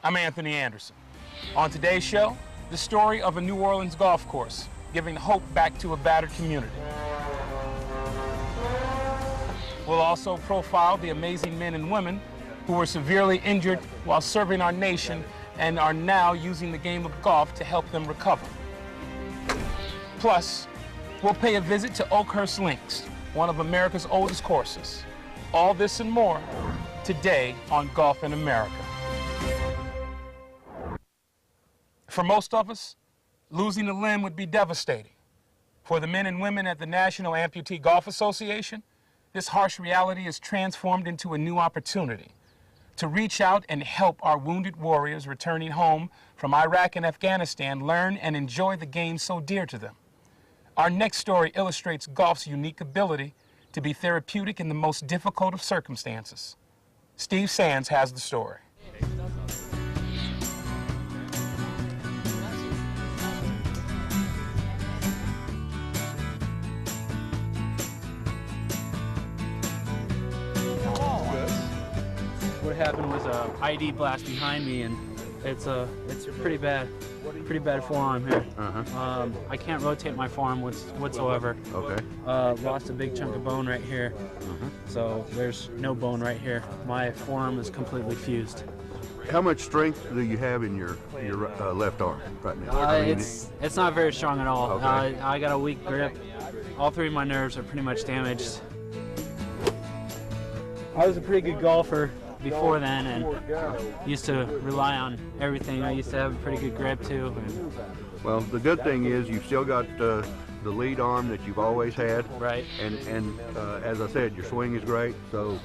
I'm Anthony Anderson. On today's show, the story of a New Orleans golf course, giving hope back to a battered community. We'll also profile the amazing men and women who were severely injured while serving our nation and are now using the game of golf to help them recover. Plus, we'll pay a visit to Oakhurst Links, one of America's oldest courses. All this and more today on Golf in America. For most of us, losing a limb would be devastating. For the men and women at the National Amputee Golf Association, this harsh reality is transformed into a new opportunity to reach out and help our wounded warriors returning home from Iraq and Afghanistan learn and enjoy the game so dear to them. Our next story illustrates golf's unique ability to be therapeutic in the most difficult of circumstances. Steve Sands has the story. What happened was a ID blast behind me, and it's pretty bad forearm here. I can't rotate my forearm whatsoever. Okay. Lost a big chunk of bone right here. So there's no bone right here. My forearm is completely fused. How much strength do you have in your left arm right now? It's not very strong at all. Okay. I got a weak grip. All three of my nerves are pretty much damaged. I was a pretty good golfer before then, and used to rely on everything. I used to have a pretty good grip too. Well, the good thing is you've still got the lead arm that you've always had. Right. And as I said, your swing is great, so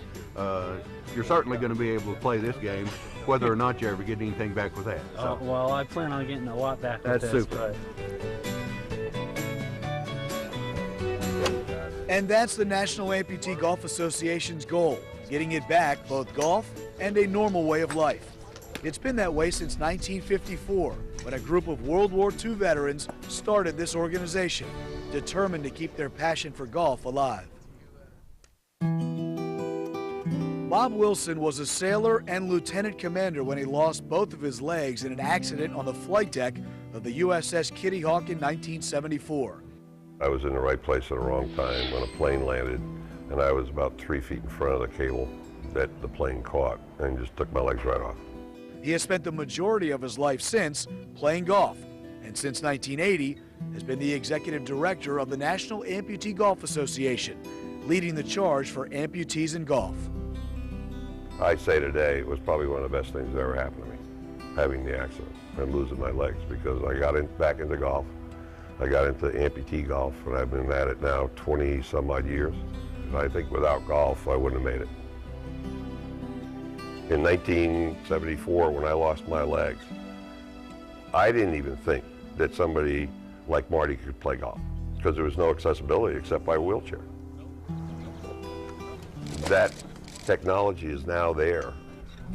you're certainly going to be able to play this game, whether or not you ever get anything back with that. So. Well, I plan on getting a lot back with That's this. super. And that's the National Amputee Golf Association's goal, getting it back, both golf and a normal way of life. It's been that way since 1954, when a group of World War II veterans started this organization, determined to keep their passion for golf alive. Bob Wilson was a sailor and lieutenant commander when he lost both of his legs in an accident on the flight deck of the USS Kitty Hawk in 1974. I was in the right place at the wrong time when a plane landed, and I was about 3 feet in front of the cable that the plane caught and just took my legs right off. He has spent the majority of his life since playing golf, and since 1980 has been the executive director of the National Amputee Golf Association, leading the charge for amputees in golf. I say today it was probably one of the best things that ever happened to me, having the accident and losing my legs, because I got back into golf. I got into amputee golf, and I've been at it now 20 some odd years. And I think without golf, I wouldn't have made it. In 1974, when I lost my legs, I didn't even think that somebody like Marty could play golf, because there was no accessibility except by wheelchair. That technology is now there,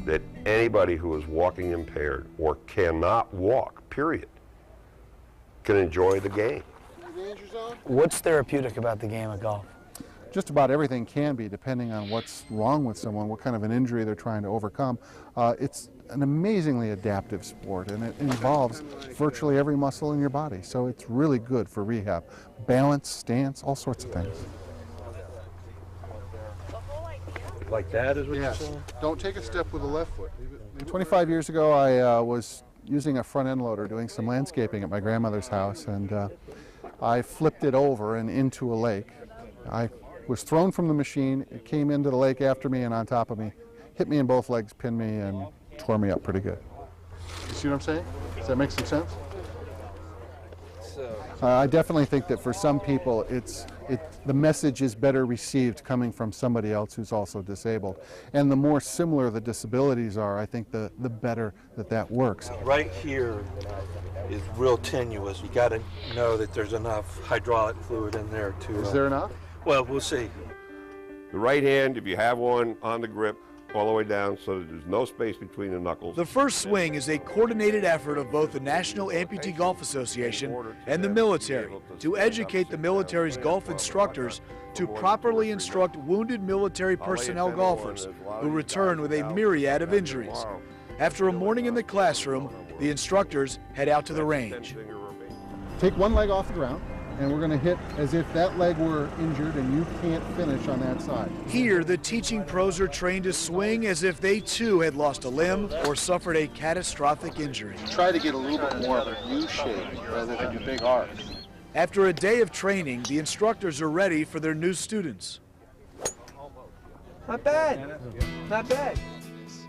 that anybody who is walking impaired or cannot walk, period, can enjoy the game. What's therapeutic about the game of golf? Just about everything can be, depending on what's wrong with someone, what kind of an injury they're trying to overcome. It's an amazingly adaptive sport, and it involves virtually every muscle in your body, so it's really good for rehab. Balance, stance, all sorts of things. Like that is what you're saying? Don't take a step with the left foot. 25 years ago, I was using a front end loader doing some landscaping at my grandmother's house, and I flipped it over and into a lake. I was thrown from the machine, it came into the lake after me and on top of me, hit me in both legs, pinned me, and tore me up pretty good. You see what I'm saying? Does that make some sense? I definitely think that for some people, the message is better received coming from somebody else who's also disabled. And the more similar the disabilities are, I think the better that works. Right here is real tenuous. You got to know that there's enough hydraulic fluid in there to... Is there enough? Well, we'll see. The right hand, if you have one on the grip, all the way down so that there's no space between the knuckles. The first swing is a coordinated effort of both the National Amputee Golf Association and the military to educate the military's golf instructors to properly instruct wounded military personnel golfers who return with a myriad of injuries. After a morning in the classroom, the instructors head out to the range. Take one leg off the ground, and we're going to hit as if that leg were injured and you can't finish on that side. Here, the teaching pros are trained to swing as if they too had lost a limb or suffered a catastrophic injury. Try to get a little bit more of a U shape rather than a big arc. After a day of training, the instructors are ready for their new students. Not bad. Not bad.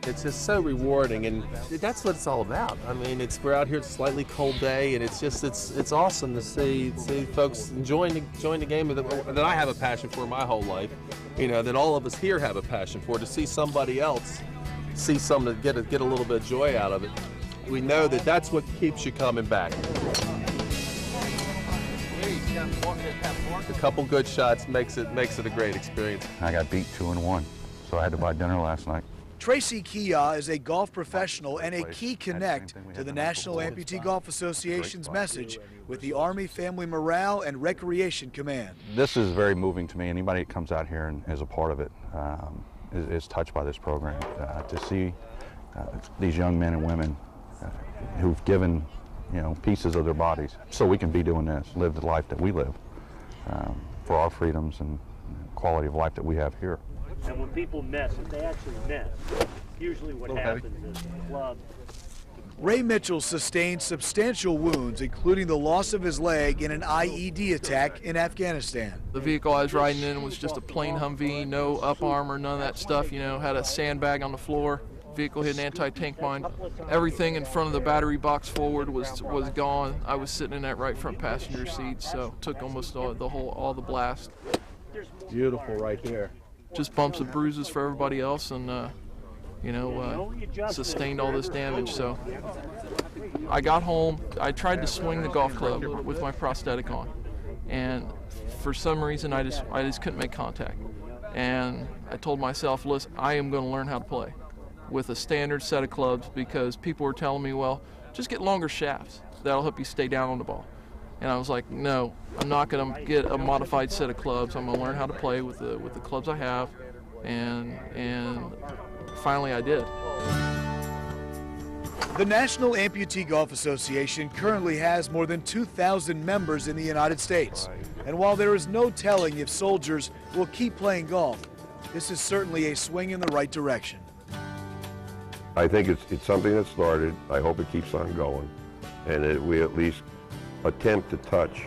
It's just so rewarding, and that's what it's all about. I mean, we're out here, it's a slightly cold day, and it's awesome to see folks enjoying the game that I have a passion for my whole life. You know, that all of us here have a passion for. To see somebody else see something to get a little bit of joy out of it, we know that that's what keeps you coming back. A couple good shots makes it a great experience. I got beat 2-1, so I had to buy dinner last night. Tracy Kia is a golf professional and a key connect to the National Amputee Golf Association's message with the Army Family Morale and Recreation Command. This is very moving to me. Anybody that comes out here and is a part of it is touched by this program. To see these young men and women who've given, you know, pieces of their bodies so we can be doing this, live the life that we live for our freedoms and quality of life that we have here. And when people miss, if they actually miss, usually what happens is the club. Ray Mitchell sustained substantial wounds, including the loss of his leg in an IED attack in Afghanistan. The vehicle I was riding in was just a plain Humvee, no up armor, none of that stuff, you know, had a sandbag on the floor. Vehicle hit an anti-tank mine. Everything in front of the battery box forward was gone. I was sitting in that right front passenger seat, so took almost all the blast. Beautiful right here. Just bumps and bruises for everybody else, and you know, sustained all this damage. So I got home. I tried to swing the golf club with my prosthetic on, and for some reason I just couldn't make contact. And I told myself, listen, I am going to learn how to play with a standard set of clubs, because people were telling me, well, just get longer shafts. That'll help you stay down on the ball. And I was like, no, I'm not going to get a modified set of clubs. I'm going to learn how to play with the clubs I have, and finally I did. The National Amputee Golf Association currently has more than 2,000 members in the United States. And while there is no telling if soldiers will keep playing golf, this is certainly a swing in the right direction. I think it's something that started. I hope it keeps on going, and that we at least attempt to touch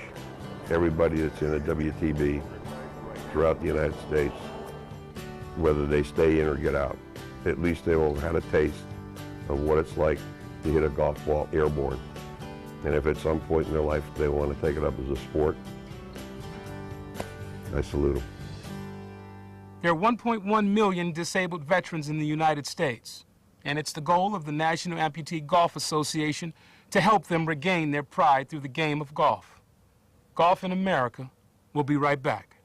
everybody that's in a WTB throughout the United States, whether they stay in or get out. At least they will have a taste of what it's like to hit a golf ball airborne. And if at some point in their life they want to take it up as a sport, I salute them. There are 1.1 million disabled veterans in the United States, and it's the goal of the National Amputee Golf Association to help them regain their pride through the game of golf. Golf in America will be right back.